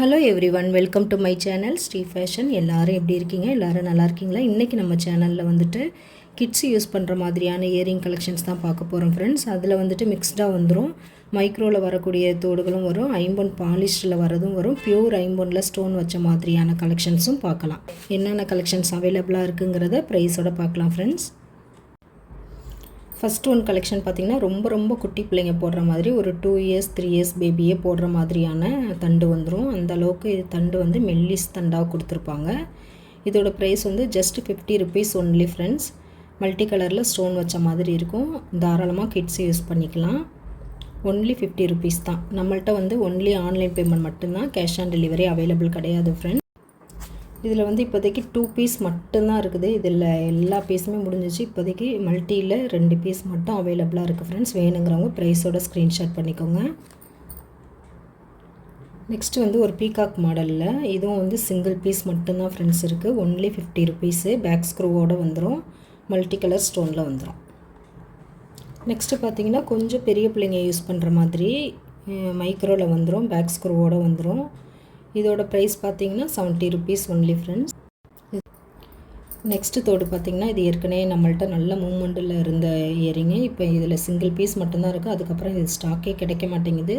Hello everyone, welcome to my channel Sri fashion. எல்லோரும் எப்படி இருக்கீங்க? எல்லோரும் நல்லா இருக்கீங்களா? இன்றைக்கி நம்ம சேனலில் வந்துட்டு கிட்ஸ் யூஸ் பண்ணுற மாதிரியான இயரிங் கலெக்ஷன்ஸ் தான் பார்க்க போகிறோம் ஃப்ரெண்ட்ஸ். அதில் வந்துட்டு மிக்ஸ்டாக வந்துடும். மைக்ரோவில் வரக்கூடிய தோடுகளும் வரும், ஐம்பொன் பாலிஸ்டில் வரதும் வரும், பியூர் ஐம்பொனில் ஸ்டோன் வச்ச மாதிரியான கலெக்ஷன்ஸும் பார்க்கலாம். என்னென்ன கலெக்ஷன்ஸ் அவைலபிளாக இருக்குங்கிறத ப்ரைஸோடு பார்க்கலாம் ஃப்ரெண்ட்ஸ். ஃபஸ்ட் ஒன் கலெக்ஷன் பார்த்திங்கன்னா ரொம்ப குட்டி பிள்ளைங்க போடுற மாதிரி ஒரு 2 இயர்ஸ் 3 இயர்ஸ் பேபியே போடுற மாதிரியான தண்டு வந்துடும். அந்த அளவுக்கு இது தண்டு வந்து மெல்லிஸ் தண்டாக கொடுத்துருப்பாங்க. இதோட ப்ரைஸ் வந்து just 50 rupees only friends. Multi கலரில் ஸ்டோன் வச்ச மாதிரி இருக்கும். தாராளமாக கிட்ஸ் யூஸ் பண்ணிக்கலாம். ஒன்லி 50 ருபீஸ் தான். நம்மள்ட்ட வந்து ஒன்லி ஆன்லைன் பேமெண்ட் மட்டும்தான், கேஷ் ஆன் டெலிவரி அவைலபிள் கிடையாது ஃப்ரெண்ட்ஸ். இதில் வந்து இப்போதைக்கு 2 பீஸ் மட்டும்தான் இருக்குது. இதில் எல்லா பீஸுமே முடிஞ்சிச்சு. இப்போதைக்கு மல்டியில் 2 பீஸ் மட்டும் அவைலபிளாக இருக்குது ஃப்ரெண்ட்ஸ். வேணுங்கிறவங்க ப்ரைஸோட ஸ்க்ரீன்ஷாட் பண்ணிக்கோங்க. நெக்ஸ்ட்டு வந்து ஒரு பீகாக் மாடலில், இதுவும் வந்து சிங்கிள் பீஸ் மட்டும்தான் ஃப்ரெண்ட்ஸ் இருக்குது. Only 50 rupees. பேக் ஸ்க்ரூவோடு வந்துடும், மல்டி கலர் ஸ்டோனில் வந்துடும். நெக்ஸ்ட்டு பார்த்திங்கன்னா கொஞ்சம் பெரிய பிள்ளைங்க யூஸ் பண்ணுற மாதிரி மைக்ரோவில் வந்துடும், பேக் ஸ்க்ரூவோடு வந்துடும். இதோட ப்ரைஸ் பார்த்திங்கன்னா 70 ருபீஸ் ஒன்லி ஃப்ரெண்ட்ஸ். நெக்ஸ்ட்டு தோடு பார்த்திங்கன்னா இது ஏற்கனவே நம்மள்ட்ட நல்ல மூமெண்ட்டில் இருந்த இயரிங்கு. இப்போ இதில் சிங்கிள் பீஸ் மட்டும்தான் இருக்குது. அதுக்கப்புறம் இது ஸ்டாக்கே கிடைக்க மாட்டேங்குது.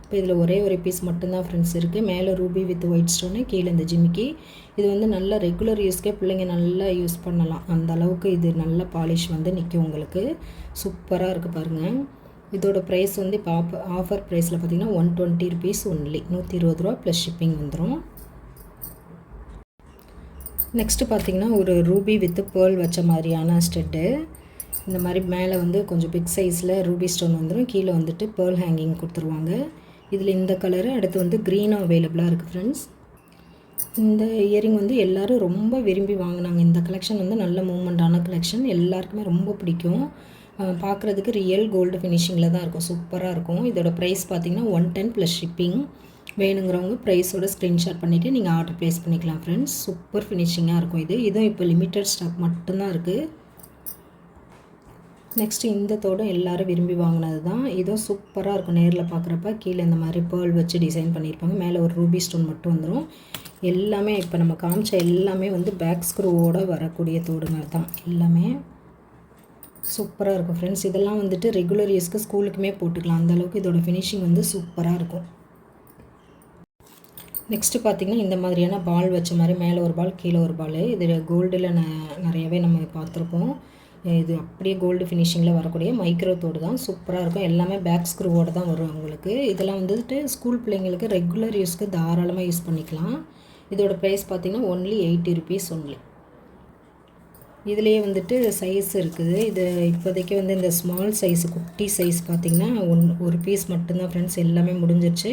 இப்போ இதில் ஒரே ஒரு பீஸ் மட்டும்தான் ஃப்ரெண்ட்ஸ் இருக்குது. மேலே ரூபி வித் ஒயிட் ஸ்டோனு, கீழே இந்த ஜிமிக்கி. இது வந்து நல்ல ரெகுலர் யூஸ்க்கே பிள்ளைங்க நல்லா யூஸ் பண்ணலாம். அந்த அளவுக்கு இது நல்ல பாலிஷ் வந்து நிற்கும் உங்களுக்கு. சூப்பராக இருக்குது பாருங்கள். இதோட ப்ரைஸ் வந்து இப்போ ஆஃபர் ப்ரைஸில் பார்த்திங்கன்னா 120 ருபீஸ் ஒன்லி. 120 ரூபா ப்ளஸ் ஷிப்பிங் வந்துடும். நெக்ஸ்ட்டு பார்த்திங்கன்னா ஒரு ரூபி வித் பேர்ல் வச்ச மாதிரியான ஸ்டெட்டு. இந்த மாதிரி மேலே வந்து கொஞ்சம் பிக் சைஸில் ரூபி ஸ்டோன் வந்துடும், கீழே வந்துட்டு பேர்ல் ஹேங்கிங் கொடுத்துருவாங்க. இதில் இந்த கலரு, அடுத்து வந்து க்ரீனும் அவைலபிளாக இருக்குது ஃப்ரெண்ட்ஸ். இந்த இயரிங் வந்து எல்லோரும் ரொம்ப விரும்பி வாங்கினாங்க. இந்த கலெக்ஷன் வந்து நல்ல மூமெண்ட்டான கலெக்ஷன், எல்லாருக்குமே ரொம்ப பிடிக்கும். பார்க்குறதுக்கு ரியல் கோல்டு ஃபினிஷிங்கில் தான் இருக்கும், சூப்பராக இருக்கும். இதோட ப்ரைஸ் பார்த்திங்கன்னா 110 ப்ளஸ் ஷிப்பிங். வேணுங்கிறவங்க ப்ரைஸோட ஸ்க்ரீன்ஷாட் பண்ணிவிட்டு நீங்கள் ஆர்டர் ப்ளேஸ் பண்ணிக்கலாம் ஃப்ரெண்ட்ஸ். சூப்பர் ஃபினிஷிங்காக இருக்கும் இது. இதுவும் இப்போ லிமிட்டட் ஸ்டாக் மட்டும்தான் இருக்குது. நெக்ஸ்ட்டு இந்த தோடும் எல்லோரும் விரும்பி வாங்கினது தான். இதுவும் சூப்பராக இருக்கும். நேரில் பார்க்குறப்ப கீழே இந்த மாதிரி பேர்ல் வச்சு டிசைன் பண்ணியிருப்பாங்க. மேலே ஒரு ரூபி ஸ்டோன் மட்டும் வந்துடும். எல்லாமே இப்போ நம்ம காமிச்ச எல்லாமே வந்து பேக் ஸ்க்ரூவோடு வரக்கூடிய தோடுங்க தான் எல்லாமே. சூப்பராக இருக்கும் ஃப்ரெண்ட்ஸ். இதெல்லாம் வந்துட்டு ரெகுலர் யூஸ்க்கு ஸ்கூலுக்குமே போட்டுக்கலாம். அந்தளவுக்கு இதோட ஃபினிஷிங் வந்து சூப்பராக இருக்கும். நெக்ஸ்ட்டு பார்த்திங்கன்னா இந்த மாதிரியான பால் வச்ச மாதிரி மேலே ஒரு பால் கீழே ஒரு பால். இதில் கோல்டில் நிறையவே நம்ம பார்த்துருப்போம். இது அப்படியே கோல்டு ஃபினிஷிங்கில் வரக்கூடிய மைக்ரோ தோடு தான். சூப்பராக இருக்கும். எல்லாமே பேக் ஸ்க்ரூவோடு தான் வரும் உங்களுக்கு. இதெல்லாம் வந்துட்டு ஸ்கூல் பிள்ளைங்களுக்கு ரெகுலர் யூஸ்க்கு தாராளமாக யூஸ் பண்ணிக்கலாம். இதோட ப்ரைஸ் பார்த்திங்கன்னா ஒன்லி 80 ருபீஸ் ஒன்லி. இதிலேயே வந்துட்டு சைஸ் இருக்குது. இது இப்போதைக்கு வந்து இந்த ஸ்மால் சைஸு, குட்டி சைஸ் பார்த்திங்கன்னா ஒரு பீஸ் மட்டும்தான் ஃப்ரெண்ட்ஸ். எல்லாமே முடிஞ்சிருச்சு.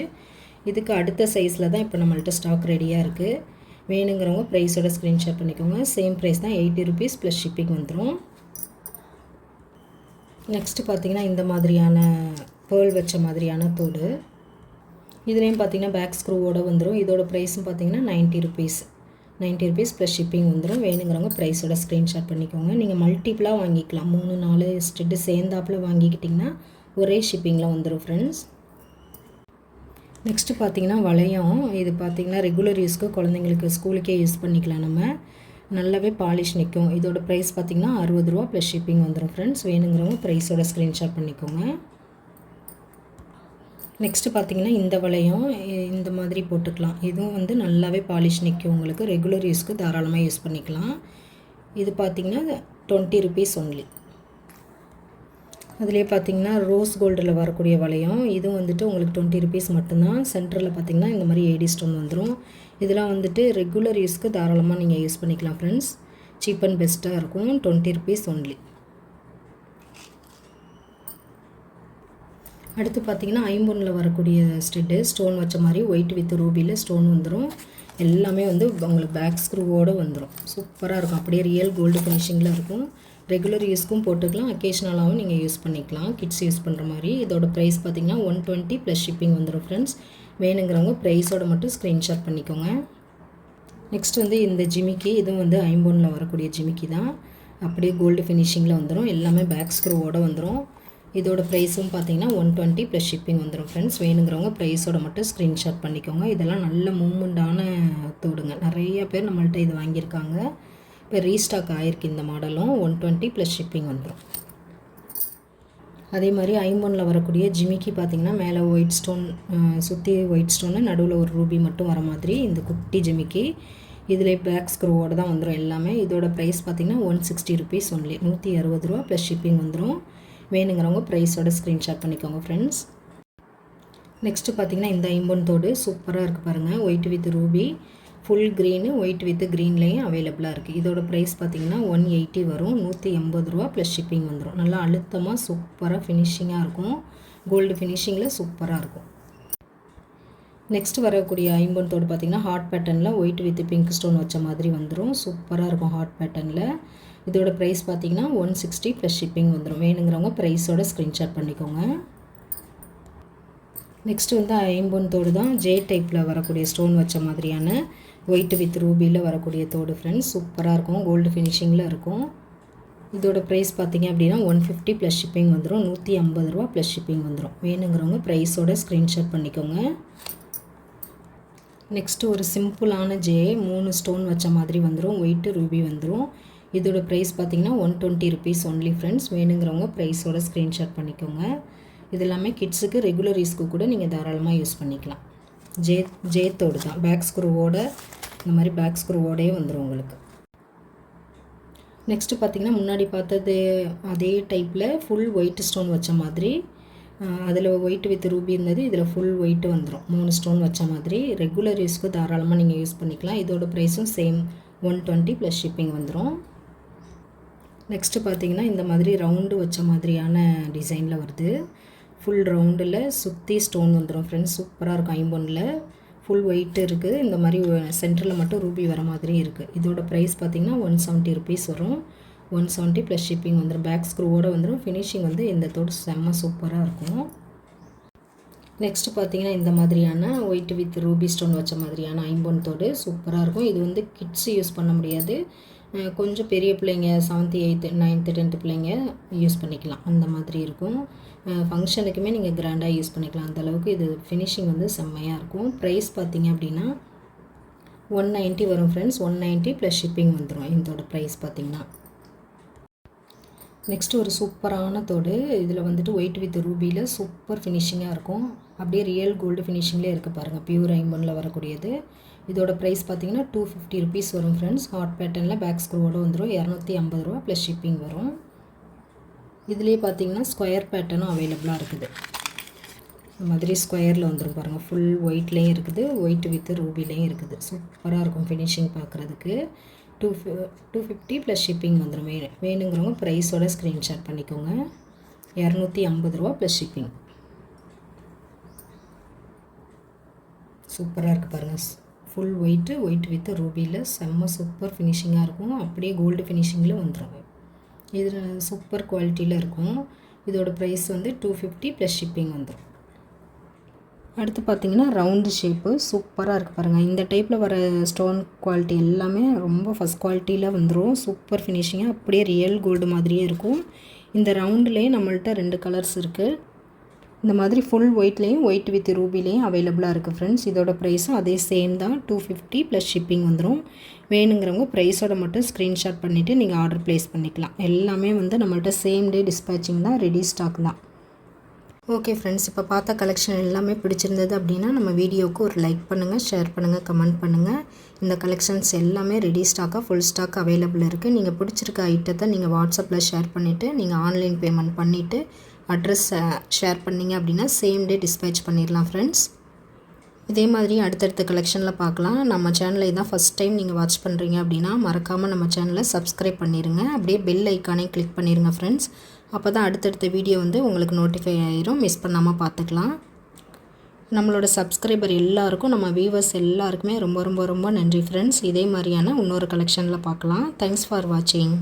இதுக்கு அடுத்த சைஸில் தான் இப்போ நம்மள்ட்ட ஸ்டாக் ரெடியாக இருக்குது. வேணுங்கிறவங்க ப்ரைஸோட ஸ்க்ரீன்ஷாட் பண்ணிக்கோங்க. சேம் ப்ரைஸ் தான், 80 ருபீஸ் ப்ளஸ் ஷிப்பிங் வந்துடும். நெக்ஸ்ட்டு பார்த்திங்கன்னா இந்த மாதிரியான பேர்ல் வச்ச மாதிரியான தோடு. இதுலேயும் பார்த்திங்கன்னா பேக் ஸ்க்ரூவோடு வந்துடும். இதோட ப்ரைஸும் பார்த்திங்கன்னா 90 ருபீஸ். 90 ருபீஸ் ப்ளஸ் ஷிப்பிங் வந்துடும். வேணுங்கிறவங்க ப்ரைஸோட ஸ்க்ரீன்ஷாட் பண்ணிக்கோங்க. நீங்கள் மல்டிப்ளாக வாங்கிக்கலாம். 3-4 ஸ்டெட்டு சேர்ந்தாப்பில் வாங்கிக்கிட்டிங்கன்னா ஒரே ஷிப்பிங்கில் வந்துடும் ஃப்ரெண்ட்ஸ். நெக்ஸ்ட்டு பார்த்திங்கன்னா வளையம். இது பார்த்திங்கன்னா ரெகுலர் யூஸ்க்கு குழந்தைங்களுக்கு ஸ்கூலுக்கே யூஸ் பண்ணிக்கலாம். நம்ம நல்லாவே பாலிஷ் நிற்கும். இதோட ப்ரைஸ் பார்த்திங்கன்னா 60 ரூபா ப்ளஸ் ஷிப்பிங் வந்துடும் ஃப்ரெண்ட்ஸ். வேணுங்கிறவங்க ப்ரைஸோட ஸ்க்ரீன்ஷாட் பண்ணிக்கோங்க. நெக்ஸ்ட்டு பார்த்திங்கன்னா இந்த வளையம் இந்த மாதிரி போட்டுக்கலாம். இதுவும் வந்து நல்லாவே பாலிஷ் நிற்கும் உங்களுக்கு. ரெகுலர் யூஸ்க்கு தாராளமாக யூஸ் பண்ணிக்கலாம். இது பார்த்திங்கன்னா 20 ருபீஸ் ஒன்லி. அதிலே பார்த்திங்கன்னா ரோஸ் கோல்டில் வரக்கூடிய வளையம். இதுவும் வந்துட்டு உங்களுக்கு 20 ருபீஸ் மட்டும்தான். சென்டரில் பார்த்திங்கன்னா இந்த மாதிரி ஏடி ஸ்டோன் வந்துடும். இதெல்லாம் வந்துட்டு ரெகுலர் யூஸ்க்கு தாராளமாக நீங்கள் யூஸ் பண்ணிக்கலாம் ஃப்ரெண்ட்ஸ். சீப் அண்ட் பெஸ்ட்டாக இருக்கும். 20 ருபீஸ் ஒன்லி. அடுத்து பார்த்திங்கன்னா ஐம்பொனில் வரக்கூடிய ஸ்டெட்டு, ஸ்டோன் வச்ச மாதிரி ஒயிட் வித் ரூபியில் ஸ்டோன் வந்துடும். எல்லாமே வந்து உங்களுக்கு பேக் ஸ்க்ரூவோடு வந்துடும். சூப்பராக இருக்கும். அப்படியே ரியல் கோல்டு ஃபினிஷிங்கில் இருக்கும். ரெகுலர் யூஸ்க்கும் போட்டுக்கலாம், அக்கேஷ்னலாகவும் நீங்கள் யூஸ் பண்ணிக்கலாம், கிட்ஸ் யூஸ் பண்ணுற மாதிரி. இதோட ப்ரைஸ் பார்த்திங்கன்னா 120 ப்ளஸ் ஷிப்பிங் வந்துடும் ஃப்ரெண்ட்ஸ். வேணுங்கிறவங்க ப்ரைஸோட மட்டும் ஸ்க்ரீன்ஷாட் பண்ணிக்கோங்க. நெக்ஸ்ட் வந்து இந்த ஜிமிக்கி, இதுவும் வந்து ஐம்பொனில் வரக்கூடிய ஜிமிக்கி தான். அப்படியே கோல்டு ஃபினிஷிங்கில் வந்துடும். எல்லாமே பேக் ஸ்க்ரூவோடு வந்துடும். இதோட ப்ரைஸும் பார்த்தீங்கன்னா 120 ப்ளஸ் ஷிப்பிங் வந்துடும் ஃப்ரெண்ட்ஸ். வேணுங்கிறவங்க ப்ரைஸோட மட்டும் ஸ்க்ரீன்ஷாட் பண்ணிக்கோங்க. இதெல்லாம் நல்ல மூவ்மெண்ட்டான தோடுங்க. நிறைய பேர் நம்மள்ட்ட இது வாங்கியிருக்காங்க. இப்போ ரீஸ்டாக் ஆகிருக்கு இந்த மாடலும். 120 ப்ளஸ் ஷிப்பிங் வந்துடும். அதே மாதிரி ஐம்பொனில் வரக்கூடிய ஜிமிக்கி பார்த்திங்கன்னா மேலே ஒயிட் ஸ்டோன் சுற்றி ஒயிட் ஸ்டோனு, நடுவில் ஒரு ரூபி மட்டும் வர மாதிரி இந்த குட்டி ஜிமிக்கி. இதில் பேக் ஸ்க்ரூவோடு தான் வந்துடும் எல்லாமே. இதோட ப்ரைஸ் பார்த்திங்கன்னா 160 ருபீஸ் ஒன்லி, 160 ரூபா ப்ளஸ் ஷிப்பிங் வந்துடும். வேணுங்கிறவங்க ப்ரைஸோட ஸ்க்ரீன்ஷாட் பண்ணிக்கோங்க ஃப்ரெண்ட்ஸ். நெக்ஸ்ட்டு பார்த்திங்கன்னா இந்த ஐம்பொன் தோடு சூப்பராக இருக்குது பாருங்கள். White with ruby, full green, white with க்ரீன்லேயும் அவைலபிளாக இருக்குது. இதோட ப்ரைஸ் பார்த்திங்கன்னா 180 வரும், 180 ரூபா ப்ளஸ் ஷிப்பிங் வந்துடும். நல்லா அழுத்தமாக சூப்பராக ஃபினிஷிங்காக இருக்கும். கோல்டு ஃபினிஷிங்கில் சூப்பராக இருக்கும். நெக்ஸ்ட் வரக்கூடிய ஐம்பொன் தோடு பார்த்திங்கன்னா ஹார்ட் பேட்டர்னில் ஒயிட் வித் பிங்க் ஸ்டோன் வச்ச மாதிரி வந்துடும். சூப்பராக இருக்கும் ஹார்ட் பேட்டர்னில். இதோட ப்ரைஸ் பார்த்திங்கன்னா 160 ப்ளஸ் ஷிப்பிங் வந்துடும். வேணுங்கிறவங்க ப்ரைஸோட ஸ்க்ரீன்ஷாட் பண்ணிக்கோங்க. நெக்ஸ்ட்டு வந்து ஐம்பொன் தோடு தான் ஜே டைப்பில் வரக்கூடிய ஸ்டோன் வச்ச மாதிரியான ஒயிட் வித் ரூபியில் வரக்கூடிய தோடு ஃப்ரெண்ட்ஸ். சூப்பராக இருக்கும், கோல்டு ஃபினிஷிங்கில் இருக்கும். இதோட ப்ரைஸ் பார்த்திங்க அப்படின்னா 150 ப்ளஸ் ஷிப்பிங் வந்துடும், 150 ரூபா ப்ளஸ் ஷிப்பிங் வந்துடும். வேணுங்கிறவங்க ப்ரைஸோட ஸ்க்ரீன்ஷாட் பண்ணிக்கோங்க. நெக்ஸ்ட்டு ஒரு சிம்பிளான ஜே 3 ஸ்டோன் வச்ச மாதிரி வந்துடும், ஒயிட்டு ரூபி வந்துடும். இதோட ப்ரைஸ் பார்த்திங்கன்னா 120 ருபீஸ் ஒன்லி ஃப்ரெண்ட்ஸ். வேணுங்கிறவங்க ப்ரைஸோட ஸ்க்ரீன்ஷாட் பண்ணிக்கோங்க. இது எல்லாமே கிட்ஸுக்கு ரெகுலர் யூஸ்க்கு கூட நீங்கள் தாராளமாக யூஸ் பண்ணிக்கலாம். ஜே தோடு தான், பேக் ஸ்க்ரூவோட இந்த மாதிரி பேக் ஸ்க்ரூவோடே வந்துடும் உங்களுக்கு. நெக்ஸ்ட்டு பார்த்திங்கன்னா முன்னாடி பார்த்தது அதே டைப்பில் ஃபுல் ஒயிட் ஸ்டோன் வச்ச மாதிரி, அதில் ஒயிட் வித் ரூபி இருந்தது, இதில் ஃபுல் ஒயிட்டு வந்துடும். 3 ஸ்டோன் வச்ச மாதிரி ரெகுலர் யூஸ்க்கு தாராளமாக நீங்கள் யூஸ் பண்ணிக்கலாம். இதோட ப்ரைஸும் சேம் 120 ப்ளஸ் ஷிப்பிங் வந்துடும். நெக்ஸ்ட்டு பார்த்திங்கன்னா இந்த மாதிரி ரவுண்டு வச்ச மாதிரியான டிசைனில் வருது. ஃபுல் ரவுண்டில் சுற்றி ஸ்டோன் வந்துடும் ஃப்ரெண்ட்ஸ். சூப்பராக இருக்கும். ஐம்பொனில் ஃபுல் ஒயிட்டு இருக்குது, இந்த மாதிரி சென்டரில் மட்டும் ரூபி வர மாதிரி இருக்குது. இதோட ப்ரைஸ் பார்த்திங்கன்னா 170 ருபீஸ் வரும், 170 ப்ளஸ் ஷிப்பிங் வந்துடும். பேக் ஸ்க்ரூவோடு வந்துடும். ஃபினிஷிங் வந்து இந்த தோடு செம்ம சூப்பராக இருக்கும். நெக்ஸ்ட்டு பார்த்திங்கன்னா இந்த மாதிரியான ஒயிட் வித் ரூபி ஸ்டோன் வச்ச மாதிரியான ஐம்பொன் தோடு சூப்பராக இருக்கும். இது வந்து கிட்ஸ் யூஸ் பண்ண முடியாது, கொஞ்சம் பெரிய பிள்ளைங்க 7th 8th 9th 10th பிள்ளைங்க யூஸ் பண்ணிக்கலாம். அந்த மாதிரி இருக்கும். ஃபங்க்ஷனுக்குமே நீங்கள் கிராண்டாக யூஸ் பண்ணிக்கலாம். அந்தளவுக்கு இது ஃபினிஷிங் வந்து செம்மையாக இருக்கும். ப்ரைஸ் பார்த்திங்க அப்படின்னா 190 வரும் ஃப்ரெண்ட்ஸ். 190 ப்ளஸ் ஷிப்பிங் வந்துடும் இதோட ப்ரைஸ் பார்த்திங்கன்னா. நெக்ஸ்ட்டு ஒரு சூப்பரான தோடு. இதில் வந்துட்டு ஒயிட் வித் ரூபியில் சூப்பர் ஃபினிஷிங்காக இருக்கும். அப்படியே ரியல் கோல்டு ஃபினிஷிங்லேயே இருக்குது பாருங்கள். பியூர் ஐம்பொனில் வரக்கூடியது. இதோட ப்ரைஸ் பார்த்திங்கன்னா 250 ருபீஸ் வரும் ஃப்ரெண்ட்ஸ். ஹார்ட் பேட்டர்னில் பேக் ஸ்க்ரூவோடு வந்துடும். 250 ரூபா ப்ளஸ் ஷிப்பிங் வரும். இதுலேயே பார்த்திங்கன்னா ஸ்கொயர் பேட்டர்னும் அவைலபிளாக இருக்குது. இந்த மாதிரி ஸ்கொயரில் வந்துடும் பாருங்கள். ஃபுல் ஒயிட்லேயும் இருக்குது, ஒயிட் வித் ரூபிலையும் இருக்குது. சூப்பராக இருக்கும் ஃபினிஷிங் பார்க்குறதுக்கு. 250 ப்ளஸ் ஷிப்பிங் வந்துடும். வேணுங்கிறவங்க ப்ரைஸோட ஸ்க்ரீன்ஷாட் பண்ணிக்கோங்க. 250 ரூபா ப்ளஸ் ஷிப்பிங். சூப்பராக இருக்குது பாருங்கள். ஃபுல் ஒயிட்டு, ஒயிட் வித் ரூபியில் செம்ம சூப்பர் ஃபினிஷிங்காக இருக்கும். அப்படியே கோல்டு ஃபினிஷிங்கில் வந்துடும். இது சூப்பர் குவாலிட்டியில் இருக்கும். இதோட ப்ரைஸ் வந்து 250 ப்ளஸ் ஷிப்பிங் வந்துடும். அடுத்து பார்த்திங்கன்னா ரவுண்டு ஷேப்பு சூப்பராக இருக்குது பாருங்கள். இந்த டைப்பில் வர ஸ்டோன் குவாலிட்டி எல்லாமே ரொம்ப ஃபஸ்ட் குவாலிட்டியில் வந்துடும். சூப்பர் ஃபினிஷிங்காக அப்படியே ரியல் கோல்டு மாதிரியே இருக்கும். இந்த ரவுண்டுலேயே நம்மள்ட்ட 2 கலர்ஸ் இருக்குது. இந்த மாதிரி ஃபுல் ஒயிட்லேயும் ஒயிட் வித் ரூபிலையும் அவைலபிளாக இருக்குது ஃப்ரெண்ட்ஸ். இதோட ப்ரைஸும் அதே சேம் தான், 250 ப்ளஸ் ஷிப்பிங் வந்துடும். வேணுங்கிறவங்க ப்ரைஸோட மட்டும் ஸ்க்ரீன்ஷாட் பண்ணிவிட்டு நீங்கள் ஆர்டர் ப்ளேஸ் பண்ணிக்கலாம். எல்லாமே வந்து நம்மள்ட்ட சேம் டே டிஸ்பேச்சிங் தான், ரெடி ஸ்டாக் தான். ஓகே ஃப்ரெண்ட்ஸ், இப்போ பார்த்த கலெக்ஷன் எல்லாமே பிடிச்சிருந்தது அப்படின்னா நம்ம வீடியோவுக்கு ஒரு லைக் பண்ணுங்கள், ஷேர் பண்ணுங்கள், கமெண்ட் பண்ணுங்கள். இந்த கலெக்ஷன்ஸ் எல்லாமே ரெடி ஸ்டாக்காக ஃபுல் ஸ்டாக் அவைலபிள் இருக்குது. நீங்கள் பிடிச்சிருக்க ஐட்டத்தை நீங்கள் வாட்ஸ்அப்பில் ஷேர் பண்ணிவிட்டு நீங்கள் ஆன்லைன் பேமெண்ட் பண்ணிவிட்டு அட்ரஸ் ஷேர் பண்ணிங்க அப்படின்னா சேம் டே டிஸ்பேச் பண்ணிடலாம் ஃப்ரெண்ட்ஸ். இதே மாதிரி அடுத்தடுத்த கலெக்ஷனில் பார்க்கலாம். நம்ம சேனலை இதான் ஃபஸ்ட் டைம் நீங்கள் வாட்ச் பண்ணுறீங்க அப்படின்னா மறக்காமல் நம்ம சேனலை சப்ஸ்கிரைப் பண்ணிடுங்க. அப்படியே பெல் ஐக்கானே கிளிக் பண்ணிடுங்க ஃப்ரெண்ட்ஸ். அப்போ தான் அடுத்தடுத்த வீடியோ வந்து உங்களுக்கு நோட்டிஃபை ஆயிரும், மிஸ் பண்ணாமல் பார்த்துக்கலாம். நம்மளோட சப்ஸ்கிரைபர் எல்லாருக்கும், நம்ம வியூவர்ஸ் எல்லாருக்குமே ரொம்ப ரொம்ப ரொம்ப நன்றி ஃப்ரெண்ட்ஸ். இதே மாதிரியான இன்னொரு கலெக்ஷனில் பார்க்கலாம். தேங்க்ஸ் ஃபார் வாட்சிங்.